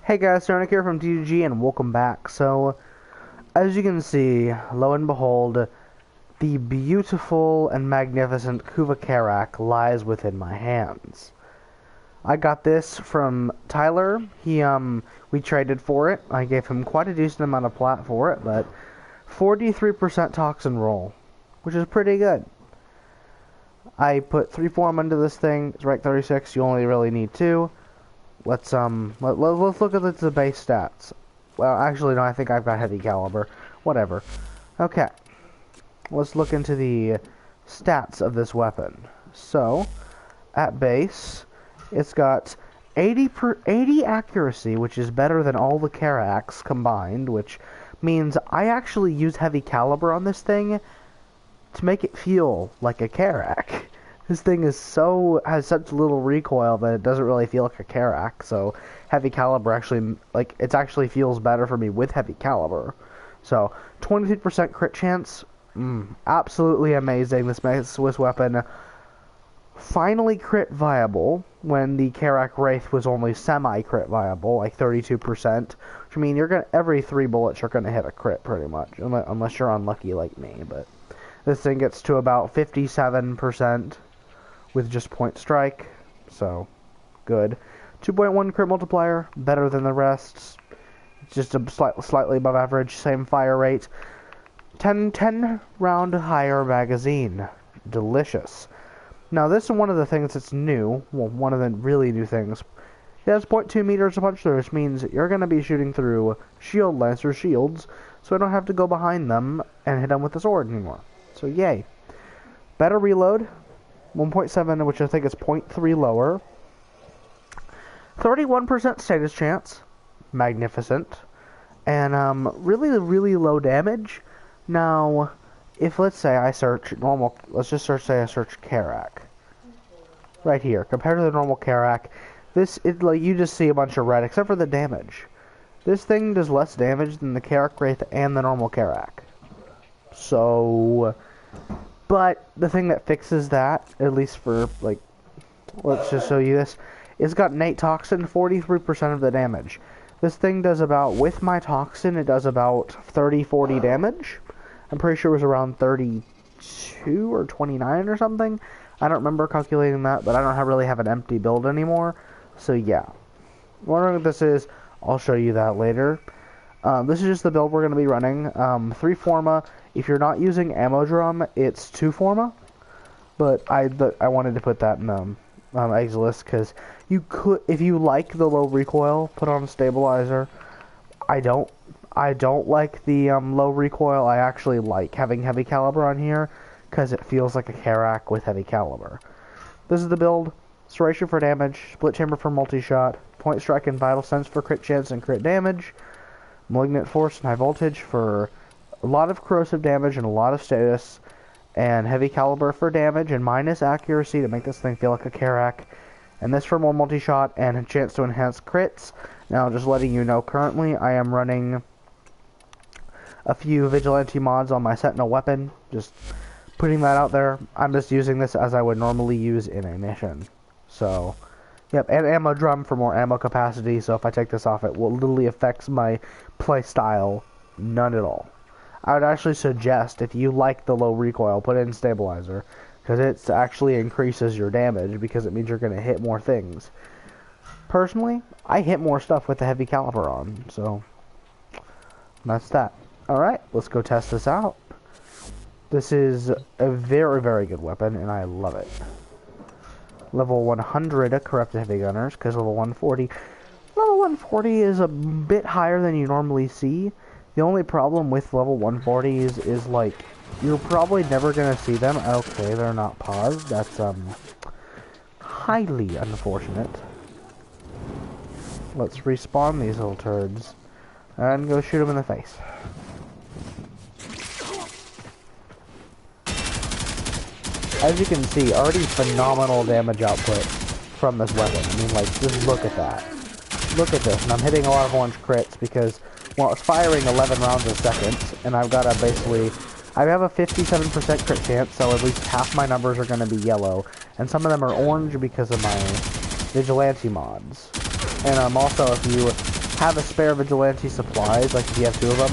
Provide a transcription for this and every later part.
Hey guys, Sonic here from DG and welcome back. So, as you can see, lo and behold, the beautiful and magnificent kuva karak lies within my hands. I got this from Tyler. We traded for it. I gave him quite a decent amount of plat for it, but 43% toxin roll, which is pretty good. I put 3 form into this thing. It's rank 36. You only really need 2. Let's look at the base stats. Well, actually, no, I think I've got heavy caliber. Whatever. Okay. Let's look into the stats of this weapon. So, at base, it's got 80 accuracy, which is better than all the karaks combined, which means I actually use heavy caliber on this thing to make it feel like a karak. This thing has such little recoil that it doesn't really feel like a karak, so heavy caliber actually, actually feels better for me with heavy caliber. So, 23% crit chance, absolutely amazing. This Swiss weapon finally crit viable when the Karak Wraith was only semi-crit viable, like 32%, which I mean, every 3 bullets you're gonna hit a crit pretty much, unless you're unlucky like me, but this thing gets to about 57%. With just point strike, so good. 2.1 crit multiplier, better than the rest. Just a slightly above average, same fire rate. 10 round higher magazine, delicious. Now this is one of the things that's new. Well, one of the really new things. It has 0.2 meters to punch through, which means you're going to be shooting through shield lancer shields, so I don't have to go behind them and hit them with the sword anymore. So yay. Better reload. 1.7, which I think is 0.3 lower. 31% status chance. Magnificent. And really low damage. Now, if let's say I search normal, let's just say I search karak. Right here, compared to the normal karak, you just see a bunch of red, except for the damage. This thing does less damage than the Karak Wraith and the normal karak. So, but the thing that fixes that, at least for, let's just show you this, it's got innate toxin, 43% of the damage. This thing does about, with my toxin, it does about 30-40 damage. I'm pretty sure it was around 32 or 29 or something. I don't remember calculating that, but I don't really have an empty build anymore. So yeah. Wondering what this is, I'll show you that later. This is just the build we're going to be running. 3 forma. If you're not using ammo drum, it's 2 forma. But I wanted to put that in Exilus because you could, if you like the low recoil, put on a stabilizer. I don't like the low recoil. I actually like having heavy caliber on here because it feels like a karak with heavy caliber. This is the build. Serration for damage, split chamber for multi-shot, point strike and vital sense for crit chance and crit damage, malignant force and high voltage for a lot of corrosive damage and a lot of status, and heavy caliber for damage and minus accuracy to make this thing feel like a karak, and this for more multi-shot and a chance to enhance crits. Now, just letting you know, currently I am running a few Vigilante Mods on my Sentinel weapon, just putting that out there. I'm just using this as I would normally use in a mission. So, yep, and ammo drum for more ammo capacity, so if I take this off, it will literally affects my play style none at all. I would actually suggest, if you like the low recoil, put in stabilizer, because it actually increases your damage, because it means you're going to hit more things. Personally, I hit more stuff with the heavy caliber on, so that's that. Alright, let's go test this out. This is a very, very good weapon, and I love it. Level 100 corrupted heavy gunners, because level 140 is a bit higher than you normally see. The only problem with level 140s is like, you're probably never going to see them. Okay, they're not paused. That's, highly unfortunate. Let's respawn these little turds, and go shoot them in the face. As you can see, already phenomenal damage output from this weapon. I mean, just look at that. Look at this, and I'm hitting a lot of orange crits because, well, it's firing 11 rounds a second, and I've got to basically, I have a 57% crit chance, so at least half my numbers are going to be yellow, and some of them are orange because of my Vigilante Mods. And also, if you have a spare Vigilante supplies, like if you have 2 of them,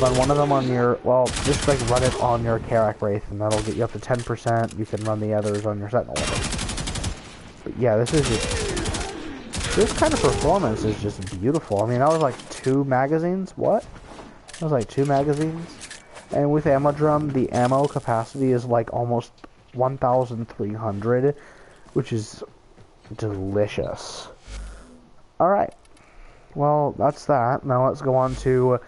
run one of them on your, well, just like run it on your Karak Wraith, and that'll get you up to 10%. You can run the others on your Sentinel weapon. But yeah, this kind of performance is just beautiful. I mean, that was like 2 magazines. What? That was like 2 magazines. And with Ammo Drum, the ammo capacity is like almost 1,300, which is delicious. Alright. Well, that's that. Now let's go on to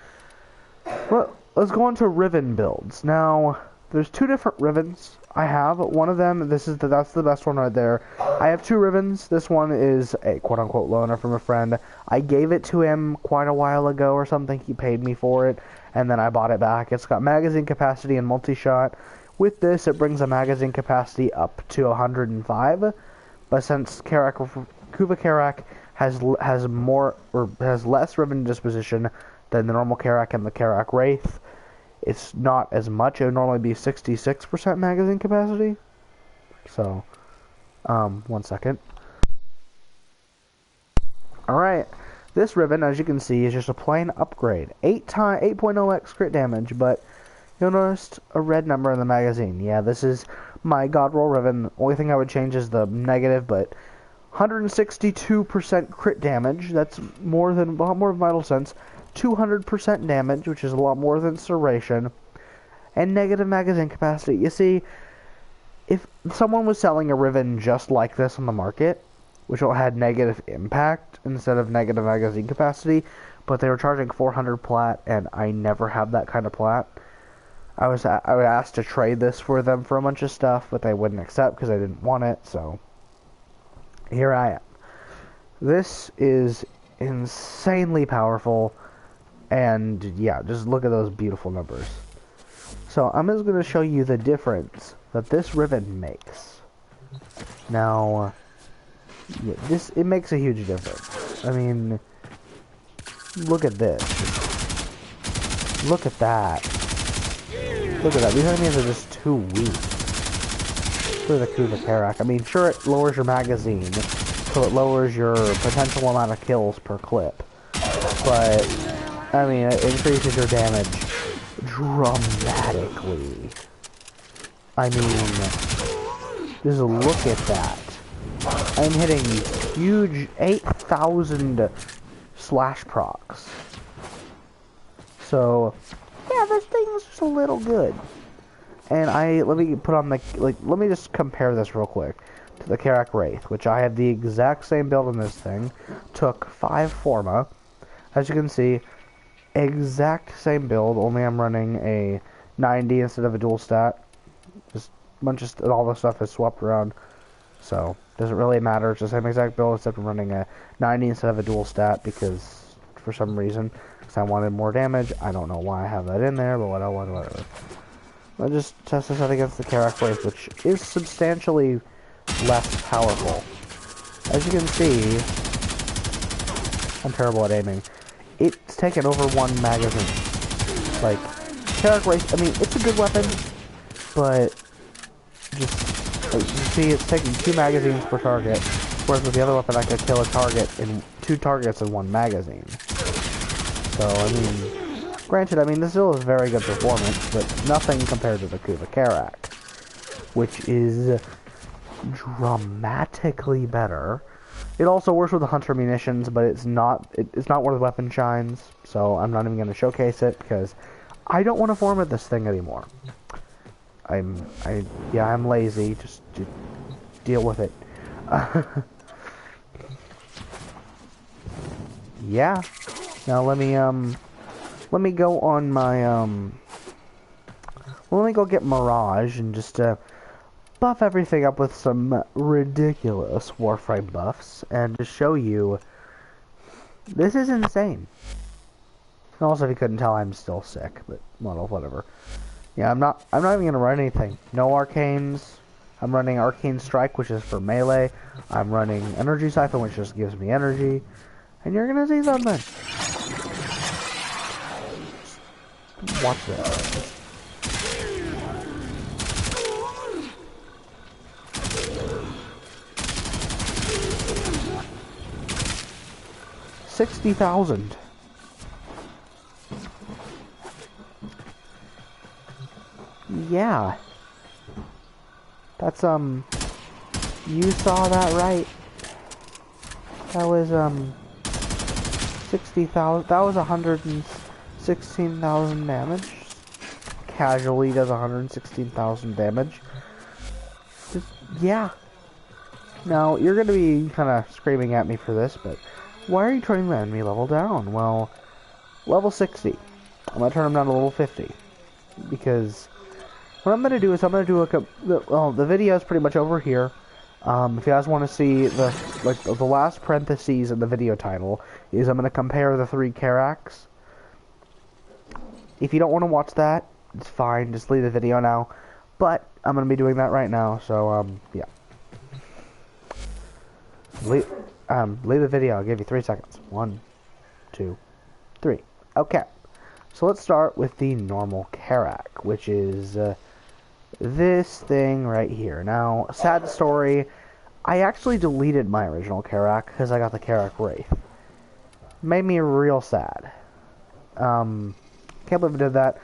Riven Builds. Now, there's 2 different Rivens I have. One of them, that's the best one right there. I have 2 Rivens. This one is a quote-unquote loaner from a friend. I gave it to him quite a while ago or something. He paid me for it, and then I bought it back. It's got magazine capacity and multi-shot. With this, it brings a magazine capacity up to 105. But since kuva Karak has less Riven disposition than the normal Karak and the Karak Wraith, it's not as much. It would normally be 66% magazine capacity. So, 1 second. Alright, this Riven, as you can see, is just a plain upgrade. 8.0x crit damage, but you'll notice a red number in the magazine. Yeah, this is my God Roll Riven. Only thing I would change is the negative, but 162% crit damage. That's a lot more Vital Sense. 200% damage, which is a lot more than Serration, and negative magazine capacity. You see, if someone was selling a Riven just like this on the market, which had negative impact instead of negative magazine capacity, but they were charging 400 plat, and I never have that kind of plat, I was asked to trade this for them for a bunch of stuff, but they wouldn't accept because I didn't want it, so here I am. This is insanely powerful. And yeah, just look at those beautiful numbers. So I'm just going to show you the difference that this Riven makes. Now, yeah, it makes a huge difference. I mean, look at this. Look at that. Look at that. These enemies are just too weak for the kuva Karak. I mean, sure, it lowers your magazine, so it lowers your potential amount of kills per clip. But I mean, it increases your damage dramatically. I mean, just look at that. I'm hitting huge 8,000 slash procs. So, yeah, this thing is just a little good. And let me just compare this real quick to the Karak Wraith, which I have the exact same build in this thing. Took 5 Forma. As you can see, exact same build, only I'm running a 90 instead of a dual stat. Just a bunch of all the stuff is swapped around, so doesn't really matter. It's the same exact build except I'm running a 90 instead of a dual stat because for some reason, because I wanted more damage. I don't know why I have that in there, but whatever. I'll just test this out against the Karak Wraith, which is substantially less powerful. As you can see, I'm terrible at aiming. It's taken over 1 magazine. Like, Karak Wraith, I mean, it's a good weapon, but just, like, you see, it's taking 2 magazines per target, whereas with the other weapon, I could kill a target in 2 targets in 1 magazine. So, I mean, granted, I mean, this still is very good performance, but nothing compared to the kuva Karak, which is dramatically better. It also works with the hunter munitions, but it's not where the weapon shines, so I'm not even going to showcase it because I don't want to format this thing anymore. I'm lazy. Just deal with it. Yeah. Now let me go on my let me go get Mirage and just buff everything up with some ridiculous Warframe buffs and to show you this is insane. And also, if you couldn't tell, I'm still sick, but well, whatever. Yeah, I'm not even gonna run anything. No arcanes. I'm running Arcane Strike, which is for melee. I'm running Energy Siphon, which just gives me energy. And you're gonna see something. Watch this. 60,000. Yeah. That's, you saw that right. That was, 60,000, that was 116,000 damage. Casually does 116,000 damage. Just, yeah. Now, you're gonna be kind of screaming at me for this, but why are you turning the enemy level down? Well, level 60. I'm gonna turn them down to level 50. Because what I'm gonna do is I'm gonna do the video is pretty much over here. If you guys want to see the last parentheses in the video title is I'm gonna compare the 3 karaks. If you don't want to watch that, it's fine. Just leave the video now. But I'm gonna be doing that right now. So yeah. Leave the video. I'll give you 3 seconds. 1, 2, 3. Okay. So let's start with the normal karak, which is this thing right here. Now, sad story, I actually deleted my original karak because I got the karak wraith. Made me real sad. Can't believe I did that.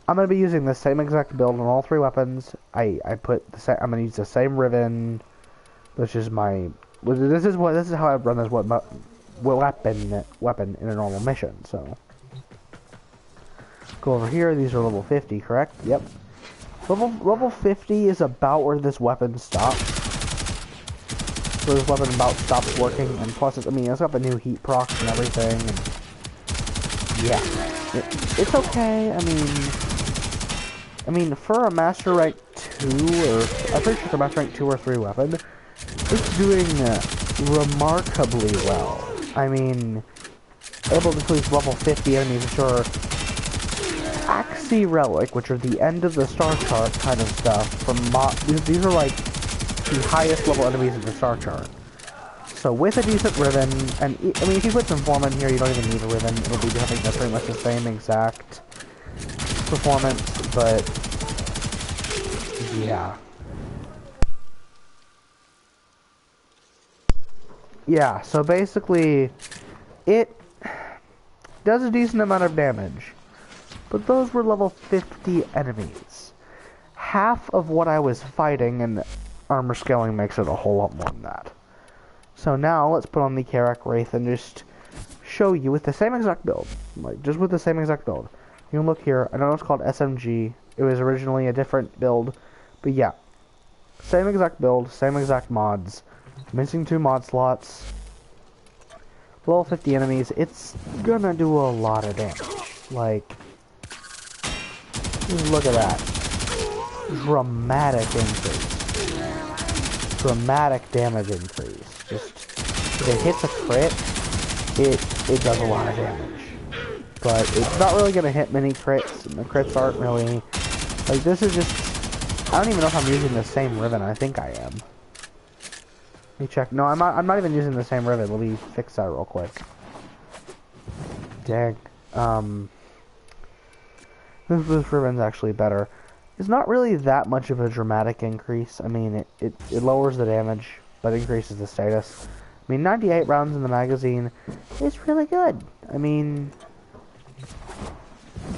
I'm gonna be using the same exact build on all 3 weapons. I'm gonna use the same Riven, which is my. This is how I run this weapon in a normal mission. So go over here. These are level 50, correct? Yep. Level 50 is about where this weapon stops. So this weapon about stops working, and plus, it's got the new heat proc and everything. And yeah, it's okay. I mean, for a master rank 2, or I'm pretty sure it's a master rank 2 or 3 weapon, it's doing remarkably well. I mean, able to please level 50 enemies, which are Axie Relic, which are the end of the star chart kind of stuff. These are like the highest level enemies in the star chart. So with a decent Riven, and if you put some form in here, you don't even need a Riven. It'll be having pretty much the same exact performance, but yeah. Yeah, so basically, it does a decent amount of damage. But those were level 50 enemies. Half of what I was fighting, and armor scaling makes it a whole lot more than that. So now, let's put on the Karak Wraith and just show you with the same exact build. Just with the same exact build. You can look here, I know it's called SMG. It was originally a different build. But yeah. Same exact build, same exact mods. Missing 2 mod slots. Level 50 enemies. It's gonna do a lot of damage. Just look at that. Dramatic increase. Dramatic damage increase. Just, if it hits a crit, it does a lot of damage. But it's not really gonna hit many crits, and the crits aren't really, this is just, I don't even know if I'm using the same Riven. I think I am. Let me check. No, I'm not even using the same Riven. Let me fix that real quick. Dang. This Riven's actually better. It's not really that much of a dramatic increase. I mean, it lowers the damage, but increases the status. 98 rounds in the magazine is really good.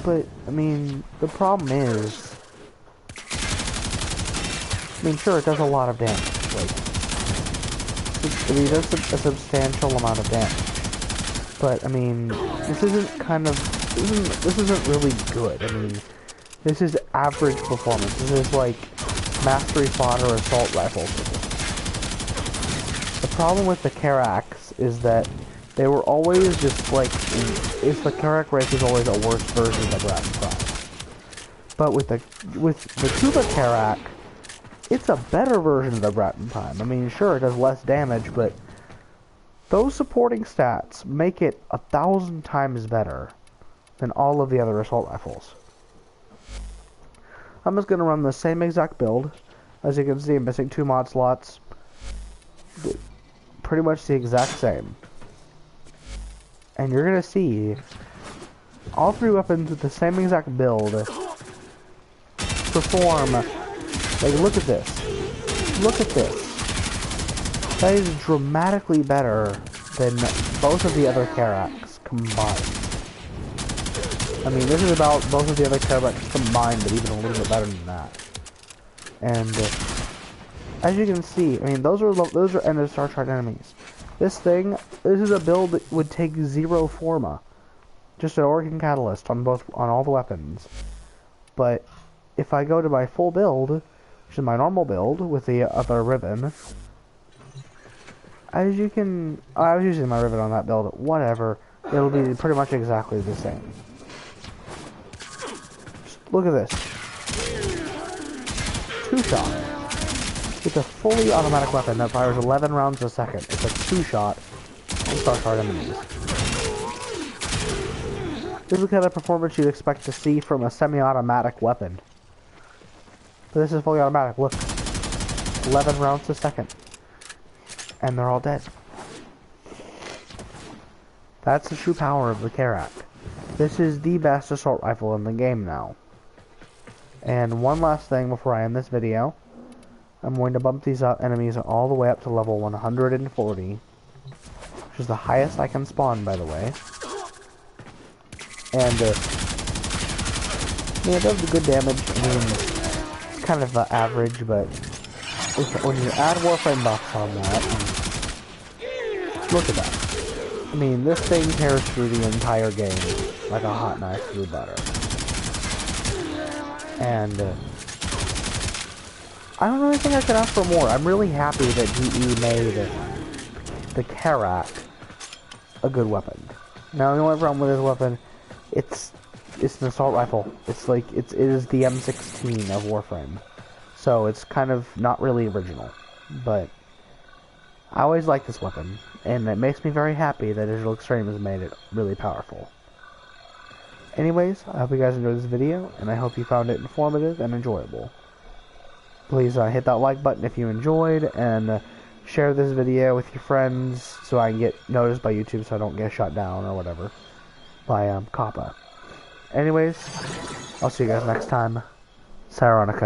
But the problem is, sure, it does a lot of damage. It does a substantial amount of damage. But, this isn't really good. This is average performance. This is like mastery fodder assault rifle performance. The problem with the karaks is that they were always just the karak race is always a worse version of the Brat Prime. But with the kuva karak, it's a better version of the Brat Prime. Sure, it does less damage, but those supporting stats make it 1,000 times better than all of the other assault rifles. I'm just going to run the same exact build. As you can see, I'm missing 2 mod slots. Pretty much the exact same. And you're going to see all 3 weapons with the same exact build perform. Look at this. Look at this. That is dramatically better than both of the other karaks combined. I mean, this is about both of the other karaks combined, but even a little bit better than that. And as you can see, I mean, those are end of Star Trek enemies. This is a build that would take 0 forma, just an organ catalyst on all the weapons. But if I go to my full build, which is my normal build with the other Riven, as you can, I was using my Riven on that build. Whatever, it'll be pretty much exactly the same. Look at this. 2-shot. It's a fully automatic weapon that fires 11 rounds a second. It's a 2-shot on Star Card enemies. This is the kind of performance you'd expect to see from a semi-automatic weapon. But this is fully automatic. Look. 11 rounds a second. And they're all dead. That's the true power of the karak. This is the best assault rifle in the game now. And one last thing before I end this video. I'm going to bump these enemies all the way up to level 140. Which is the highest I can spawn, by the way. And, yeah, it does good damage. I mean, it's kind of average, but when you add Warframe buffs on that, look at that. I mean, this thing tears through the entire game like a hot knife through butter. And, I don't really think I could ask for more. I'm really happy that GE made the karak a good weapon. Now, the only problem with this weapon, it's an assault rifle. It's like, it is the M16 of Warframe. So it's kind of not really original. But I always like this weapon, and it makes me very happy that Digital Extreme has made it really powerful. Anyways, I hope you guys enjoyed this video, and I hope you found it informative and enjoyable. Please hit that like button if you enjoyed, and share this video with your friends so I can get noticed by YouTube so I don't get shut down or whatever by COPPA. Anyways, I'll see you guys next time. Sayonara.